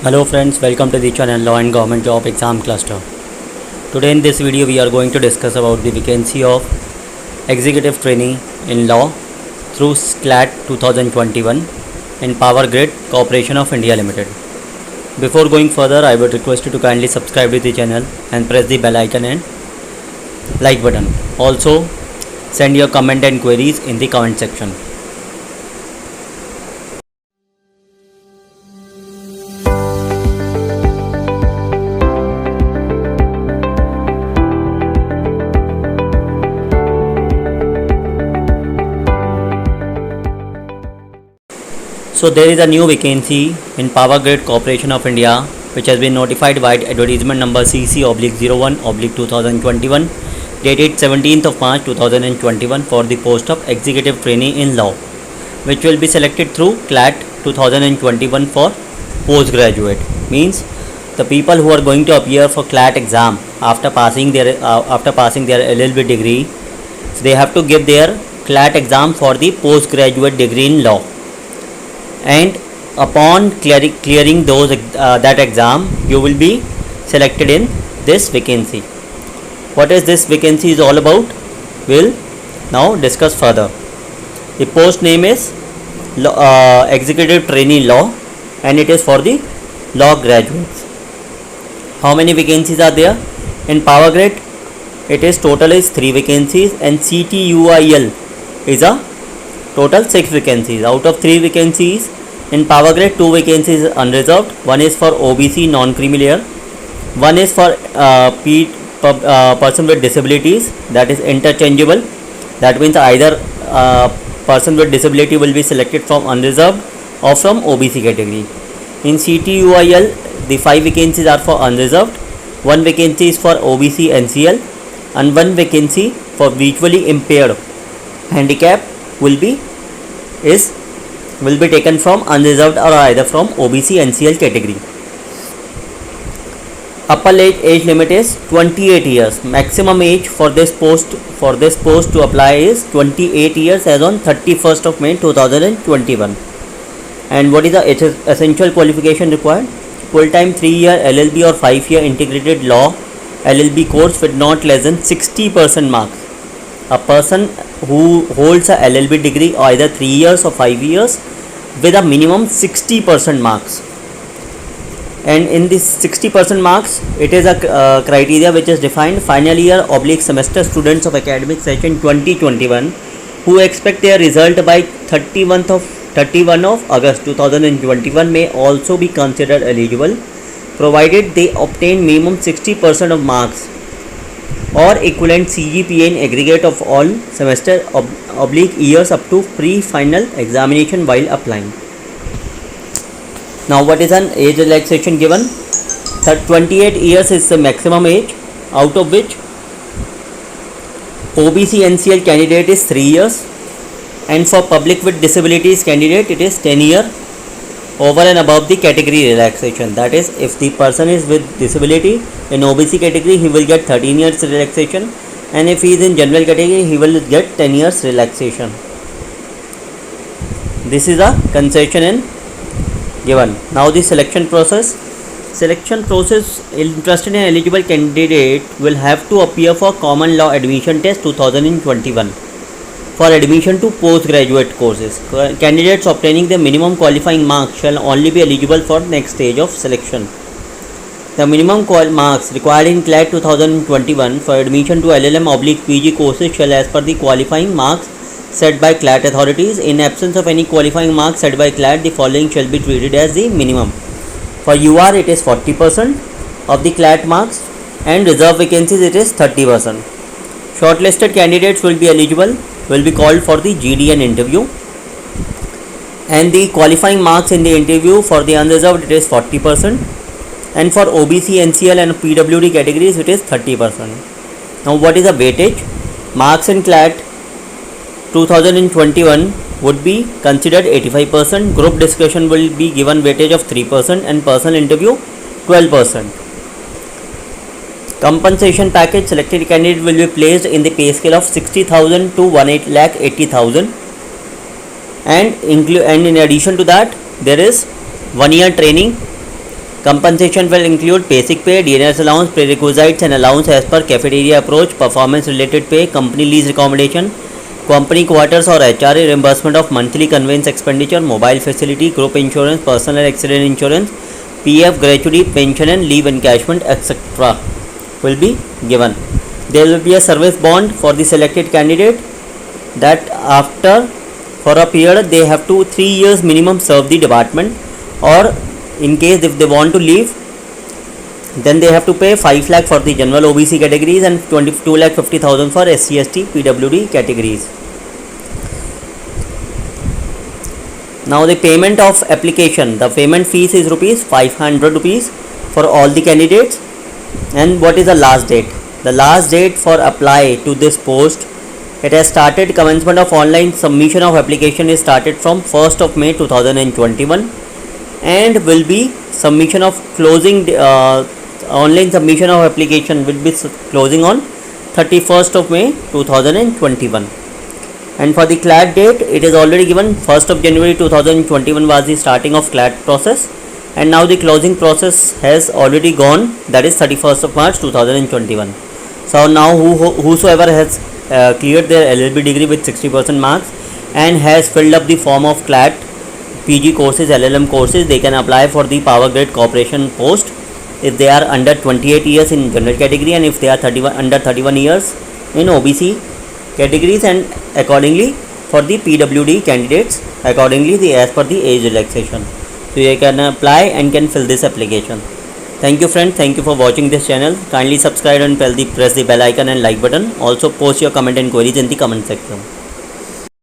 Hello friends, welcome to the channel Law and Government Job Exam Cluster. Today in this video we are going to discuss about the vacancy of executive trainee in law through SCLAT 2021 in Power Grid Corporation of India Limited. Before going further, I would request you to kindly subscribe to the channel and press the bell icon and like button. Also, send your comment and queries in the comment section. So there is a new vacancy in Power Grid Corporation of India which has been notified by advertisement number CC/01/2021 dated 17th of March 2021 for the post of executive trainee in law, which will be selected through CLAT 2021 for postgraduate. Means the people who are going to appear for CLAT exam after passing their LLB degree, so they have to give their CLAT exam for the postgraduate degree in law. And upon clearing that exam, you will be selected in this vacancy. What is this vacancy is all about? We'll now discuss further. The post name is executive trainee law, and it is for the law graduates. How many vacancies are there in Power Grid? It is total is 3 vacancies, and CTUIL is a total 6 vacancies. Out of 3 vacancies in Power Grid, 2 vacancies unreserved. One is for OBC non-creamy layer. One is for person with disabilities, that is interchangeable. That means either person with disability will be selected from unreserved or from OBC category. In CTUIL, the 5 vacancies are for unreserved. 1 vacancy is for OBC NCL, and 1 vacancy for visually impaired handicap will be taken from unreserved or either from OBC NCL category. Upper age limit is 28 years. Maximum age for this post to apply is 28 years as on 31st of May 2021. And what is the essential qualification required? Full-time 3-year LLB or 5-year integrated law LLB course with not less than 60% marks. A person who holds a LLB degree either 3 years or 5 years with a minimum 60% marks. And in this 60% marks, it is a criteria which is defined: final year / semester students of academic session 2021 who expect their result by 31 of August 2021 may also be considered eligible, provided they obtain minimum 60% of marks or equivalent CGPA in aggregate of all semester / years up to pre-final examination while applying. Now, what is an age relaxation given? 28 years is the maximum age, out of which OBC NCL candidate is 3 years, and for public with disabilities candidate it is 10 years over and above the category relaxation. That is, if the person is with disability in OBC category, he will get 13 years relaxation, and if he is in general category, he will get 10 years relaxation. This is a concession in given. Now the selection process. Interested and eligible candidate will have to appear for common law admission test 2021 for admission to postgraduate courses. Candidates obtaining the minimum qualifying marks shall only be eligible for next stage of selection. The minimum marks required in CLAT 2021 for admission to LLM/PG courses shall, as per the qualifying marks set by CLAT authorities. In absence of any qualifying marks set by CLAT, the following shall be treated as the minimum. For UR, it is 40% of the CLAT marks, and reserve vacancies it is 30%. Shortlisted candidates will be called for the GDN interview, and the qualifying marks in the interview for the unreserved it is 40%, and for OBC NCL and PWD categories it is 30%. Now, what is the weightage? Marks in CLAT 2021 would be considered 85%. Group discussion will be given weightage of 3%, and personal interview 12%. Compensation package: selected candidate will be placed in the pay scale of 60,000 to 1,80,000, and in addition to that there is 1 year training Compensation will include basic pay, DNS allowance, prerequisites and allowance as per cafeteria approach, performance related pay, company lease accommodation, company quarters or HRA, reimbursement of monthly conveyance expenditure, mobile facility, group insurance, personal accident insurance, PF, gratuity, pension and leave encashment, etc. will be given. There will be a service bond for the selected candidate, that after for a period they have to 3 years minimum serve the department, or in case if they want to leave, then they have to pay 5 lakh for the general OBC categories and 22 lakh 50,000 for SC ST PWD categories. Now the payment of application, the payment fees is rupees 500 rupees for all the candidates. And what is the last date? The last date for apply to this post, it has started. Commencement of online submission of application is started from 1st of May 2021 and will be submission of closing online submission of application will be closing on 31st of May 2021. And for the CLAT date, it is already given 1st of January 2021 was the starting of CLAT process, and now the closing process has already gone, that is 31st of March 2021. So now whosoever has cleared their LLB degree with 60% marks and has filled up the form of CLAT PG courses, LLM courses, they can apply for the Power Grid Corporation post if they are under 28 years in general category and if they are under 31 years in OBC categories, and accordingly for the PWD candidates accordingly as per the age relaxation. So you can apply and can fill this application. Thank you friends, thank you for watching this channel. Kindly subscribe and press the bell icon and like button. Also post your comment and queries in the comment section.